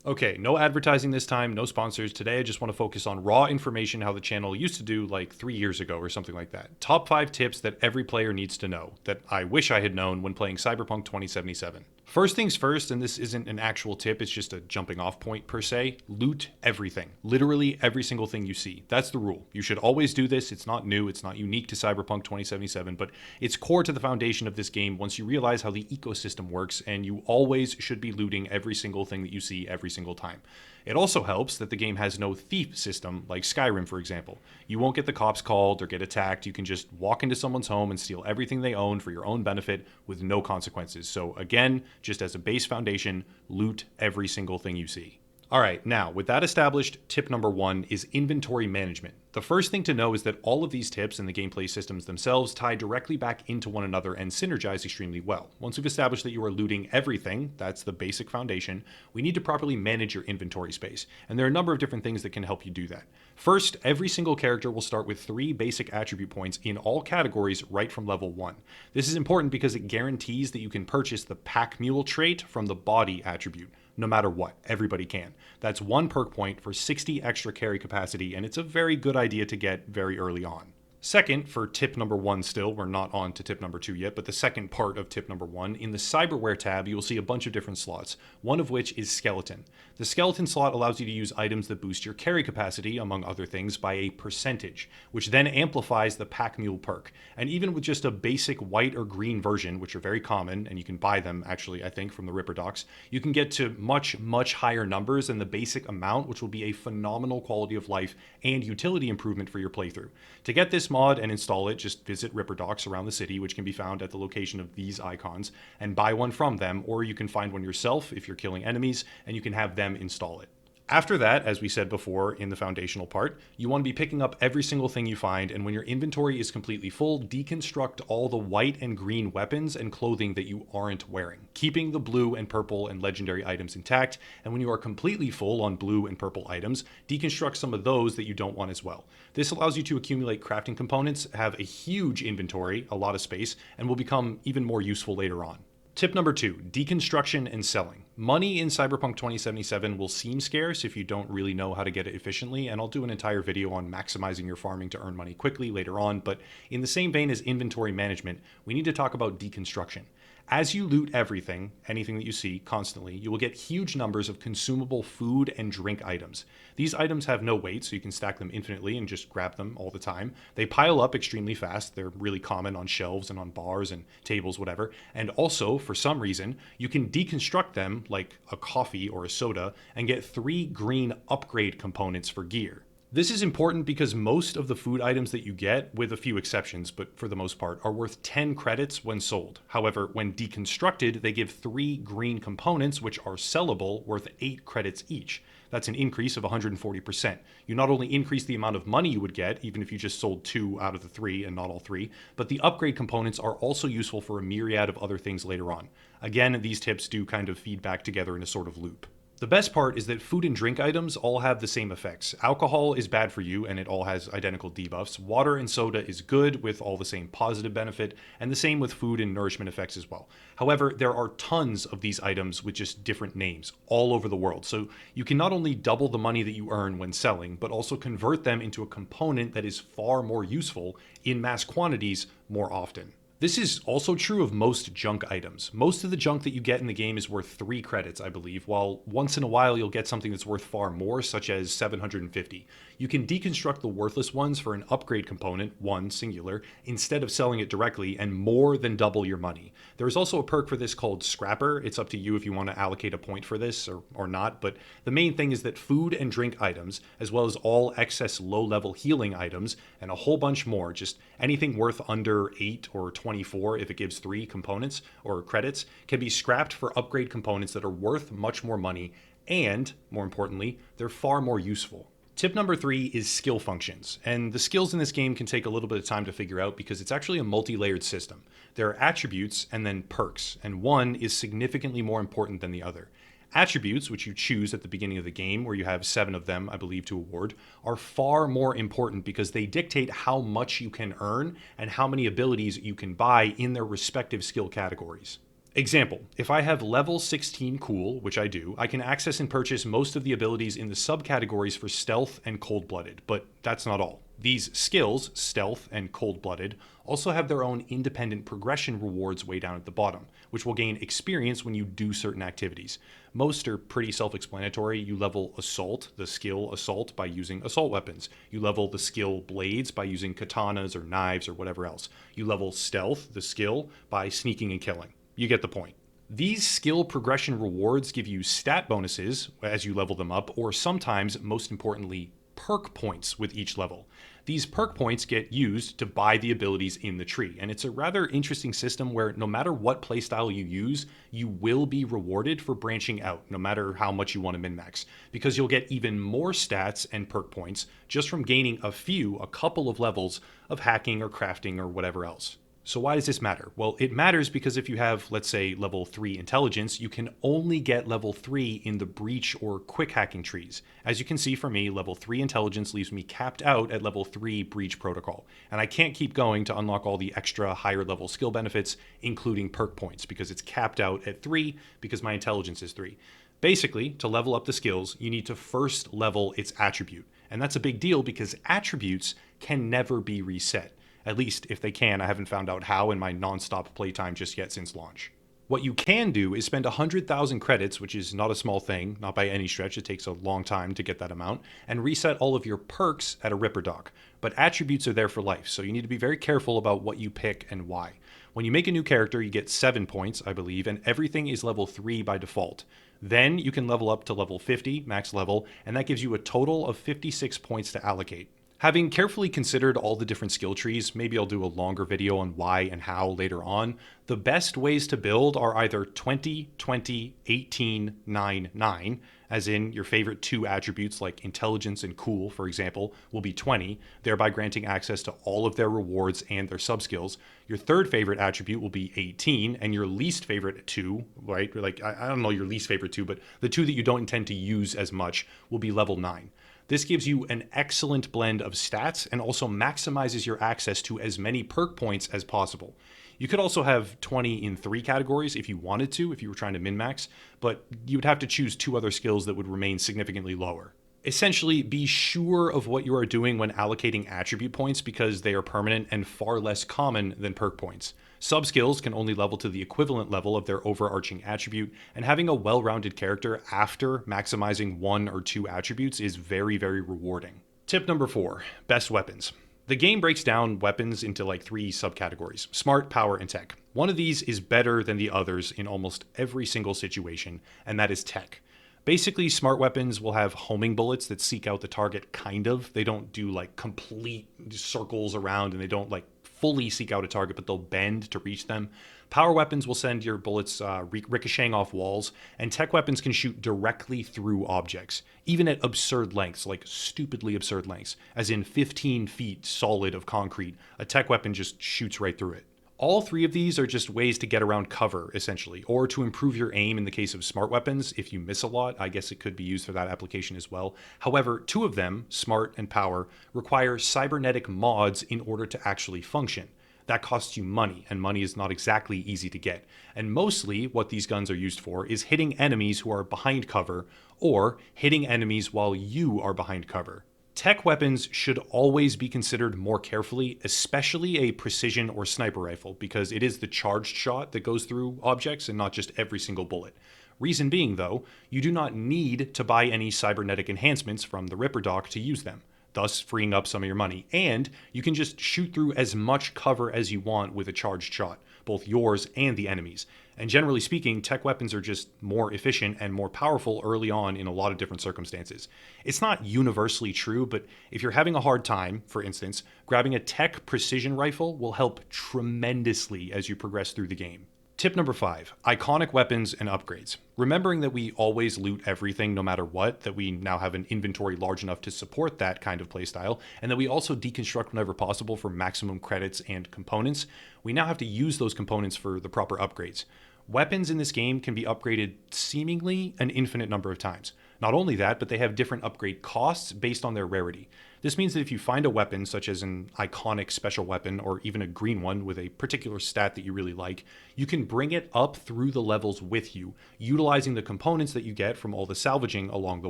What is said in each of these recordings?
Okay, no advertising this time, no sponsors. Today I just want to focus on raw information how the channel used to do like 3 years ago or something like that. Top 5 tips that every player needs to know that I wish I had known when playing Cyberpunk 2077. First things first, and this isn't an actual tip, it's just a jumping off point per se, loot everything. Literally every single thing you see. That's the rule. You should always do this. It's not new, it's not unique to Cyberpunk 2077, but it's core to the foundation of this game once you realize how the ecosystem works, and you always should be looting every single thing that you see every single time. It also helps that the game has no thief system like Skyrim, for example. You won't get the cops called or get attacked. You can just walk into someone's home and steal everything they own for your own benefit with no consequences. So again, just as a base foundation, loot every single thing you see. All right, now with that established, tip number 1 is inventory management. The first thing to know is that all of these tips and the gameplay systems themselves tie directly back into one another and synergize extremely well. Once we've established that you are looting everything, that's the basic foundation, we need to properly manage your inventory space. And there are a number of different things that can help you do that. First, every single character will start with 3 basic attribute points in all categories right from level 1. This is important because it guarantees that you can purchase the Pack Mule trait from the body attribute. No matter what, everybody can. That's 1 perk point for 60 extra carry capacity, and it's a very good idea to get very early on. Second, for tip number 1 still, we're not on to tip number 2 yet, but the second part of tip number 1, in the Cyberware tab, you will see a bunch of different slots, one of which is Skeleton. The Skeleton slot allows you to use items that boost your carry capacity, among other things, by a percentage, which then amplifies the Pack Mule perk. And even with just a basic white or green version, which are very common, and you can buy them, actually, I think, from the Ripper Docs, you can get to much, much higher numbers than the basic amount, which will be a phenomenal quality of life and utility improvement for your playthrough. To get this mod and install it, just visit Ripper Docs around the city, which can be found at the location of these icons, and buy one from them, or you can find one yourself if you're killing enemies, and you can have them install it. After that, as we said before in the foundational part, you want to be picking up every single thing you find, and when your inventory is completely full, deconstruct all the white and green weapons and clothing that you aren't wearing, keeping the blue and purple and legendary items intact, and when you are completely full on blue and purple items, deconstruct some of those that you don't want as well. This allows you to accumulate crafting components, have a huge inventory, a lot of space, and will become even more useful later on. Tip number 2, deconstruction and selling. Money in Cyberpunk 2077 will seem scarce if you don't really know how to get it efficiently, and I'll do an entire video on maximizing your farming to earn money quickly later on, but in the same vein as inventory management, we need to talk about deconstruction. As you loot everything, anything that you see constantly, you will get huge numbers of consumable food and drink items. These items have no weight, so you can stack them infinitely and just grab them all the time. They pile up extremely fast. They're really common on shelves and on bars and tables, whatever. And also, for some reason, you can deconstruct them like a coffee or a soda and get 3 green upgrade components for gear. This is important because most of the food items that you get, with a few exceptions, but for the most part, are worth 10 credits when sold. However, when deconstructed, they give 3 green components, which are sellable, worth 8 credits each. That's an increase of 140%. You not only increase the amount of money you would get, even if you just sold 2 out of the 3 and not all 3, but the upgrade components are also useful for a myriad of other things later on. Again, these tips do kind of feed back together in a sort of loop. The best part is that food and drink items all have the same effects. Alcohol is bad for you, and it all has identical debuffs. Water and soda is good with all the same positive benefit, and the same with food and nourishment effects as well. However, there are tons of these items with just different names all over the world, so you can not only double the money that you earn when selling, but also convert them into a component that is far more useful in mass quantities more often. This is also true of most junk items. Most of the junk that you get in the game is worth 3 credits, I believe, while once in a while you'll get something that's worth far more, such as 750. You can deconstruct the worthless ones for an upgrade component, 1 singular, instead of selling it directly, and more than double your money. There is also a perk for this called Scrapper. It's up to you if you want to allocate a point for this or not, but the main thing is that food and drink items, as well as all excess low-level healing items, and a whole bunch more, just anything worth under 8 or 24 if it gives 3 components or credits, can be scrapped for upgrade components that are worth much more money, and, more importantly, they're far more useful. Tip number 3 is skill functions, and the skills in this game can take a little bit of time to figure out because it's actually a multi-layered system. There are attributes and then perks, and one is significantly more important than the other. Attributes, which you choose at the beginning of the game, where you have 7 of them, I believe, to award, are far more important because they dictate how much you can earn and how many abilities you can buy in their respective skill categories. Example, if I have level 16 cool, which I do, I can access and purchase most of the abilities in the subcategories for stealth and cold-blooded, but that's not all. These skills, stealth and cold-blooded, also have their own independent progression rewards way down at the bottom, which will gain experience when you do certain activities. Most are pretty self-explanatory. You level assault, the skill assault, by using assault weapons. You level the skill blades by using katanas or knives or whatever else. You level stealth, the skill, by sneaking and killing. You get the point. These skill progression rewards give you stat bonuses as you level them up, or sometimes, most importantly, perk points with each level. These perk points get used to buy the abilities in the tree, and it's a rather interesting system where no matter what playstyle you use, you will be rewarded for branching out, no matter how much you want to min-max, because you'll get even more stats and perk points just from gaining a couple of levels of hacking or crafting or whatever else. So why does this matter? Well, it matters because if you have, let's say, level 3 intelligence, you can only get level 3 in the breach or quick hacking trees. As you can see for me, level 3 intelligence leaves me capped out at level 3 breach protocol. And I can't keep going to unlock all the extra higher level skill benefits, including perk points, because it's capped out at 3 because my intelligence is 3. Basically, to level up the skills, you need to first level its attribute. And that's a big deal because attributes can never be reset. At least if they can. I haven't found out how in my non-stop playtime just yet since launch. What you can do is spend 100,000 credits, which is not a small thing, not by any stretch, it takes a long time to get that amount, and reset all of your perks at a Ripper Dock. But attributes are there for life, so you need to be very careful about what you pick and why. When you make a new character, you get 7 points, I believe, and everything is level 3 by default. Then you can level up to level 50, max level, and that gives you a total of 56 points to allocate. Having carefully considered all the different skill trees, maybe I'll do a longer video on why and how later on, the best ways to build are either 20, 20, 18, 9, 9, as in your favorite 2 attributes like intelligence and cool, for example, will be 20, thereby granting access to all of their rewards and their subskills. Your third favorite attribute will be 18, and your least favorite 2, right? Like, I don't know your least favorite 2, but the 2 that you don't intend to use as much will be level 9. This gives you an excellent blend of stats and also maximizes your access to as many perk points as possible. You could also have 20 in 3 categories if you wanted to, if you were trying to min-max, but you would have to choose 2 other skills that would remain significantly lower. Essentially, be sure of what you are doing when allocating attribute points because they are permanent and far less common than perk points. Subskills can only level to the equivalent level of their overarching attribute, and having a well-rounded character after maximizing 1 or 2 attributes is very, very rewarding. Tip number 4, best weapons. The game breaks down weapons into like 3 subcategories: smart, power, and tech. One of these is better than the others in almost every single situation, and that is tech. Basically, smart weapons will have homing bullets that seek out the target, kind of. They don't do like complete circles around, and they don't like fully seek out a target, but they'll bend to reach them. Power weapons will send your bullets ricocheting off walls, and tech weapons can shoot directly through objects, even at absurd lengths, like stupidly absurd lengths, as in 15 feet solid of concrete. A tech weapon just shoots right through it. All 3 of these are just ways to get around cover, essentially, or to improve your aim in the case of smart weapons. If you miss a lot, I guess it could be used for that application as well. However, 2 of them, smart and power, require cybernetic mods in order to actually function. That costs you money, and money is not exactly easy to get. And mostly what these guns are used for is hitting enemies who are behind cover, or hitting enemies while you are behind cover. Tech weapons should always be considered more carefully, especially a precision or sniper rifle, because it is the charged shot that goes through objects and not just every single bullet. Reason being, though, you do not need to buy any cybernetic enhancements from the Ripper Dock to use them, thus freeing up some of your money, and you can just shoot through as much cover as you want with a charged shot, both yours and the enemies. And generally speaking, tech weapons are just more efficient and more powerful early on in a lot of different circumstances. It's not universally true, but if you're having a hard time, for instance, grabbing a tech precision rifle will help tremendously as you progress through the game. Tip number 5, iconic weapons and upgrades. Remembering that we always loot everything no matter what, that we now have an inventory large enough to support that kind of playstyle, and that we also deconstruct whenever possible for maximum credits and components, we now have to use those components for the proper upgrades. Weapons in this game can be upgraded seemingly an infinite number of times. Not only that, but they have different upgrade costs based on their rarity. This means that if you find a weapon, such as an iconic special weapon or even a green one with a particular stat that you really like, you can bring it up through the levels with you, utilizing the components that you get from all the salvaging along the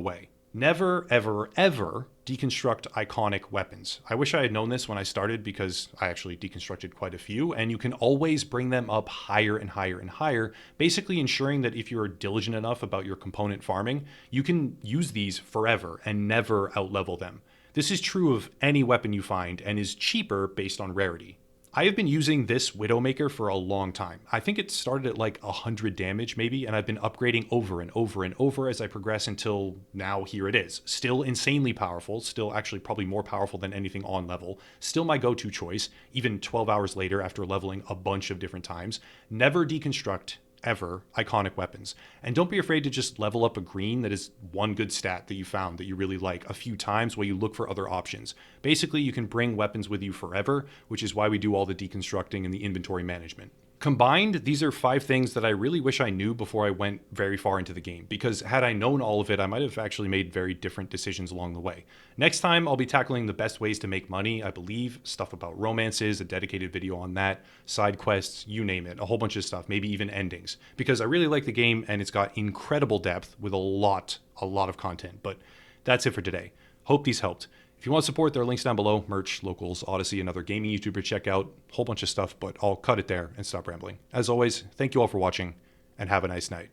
way. Never, ever, ever deconstruct iconic weapons. I wish I had known this when I started because I actually deconstructed quite a few, and you can always bring them up higher and higher and higher, basically ensuring that if you're diligent enough about your component farming, you can use these forever and never outlevel them. This is true of any weapon you find and is cheaper based on rarity. I have been using this Widowmaker for a long time. I think it started at like 100 damage maybe, and I've been upgrading over and over and over as I progress until now here it is. Still insanely powerful, still actually probably more powerful than anything on level. Still my go-to choice, even 12 hours later after leveling a bunch of different times. Never deconstruct ever iconic weapons. And don't be afraid to just level up a green that is one good stat that you found that you really like a few times while you look for other options. Basically, you can bring weapons with you forever, which is why we do all the deconstructing and the inventory management. Combined, these are 5 things that I really wish I knew before I went very far into the game, because had I known all of it, I might have actually made very different decisions along the way. Next time, I'll be tackling the best ways to make money, I believe, stuff about romances, a dedicated video on that, side quests, you name it, a whole bunch of stuff, maybe even endings, because I really like the game and it's got incredible depth with a lot of content. But that's it for today. Hope these helped. If you want support, there are links down below, merch, locals, Odyssey, another gaming YouTuber, check out, a whole bunch of stuff, but I'll cut it there and stop rambling. As always, thank you all for watching, and have a nice night.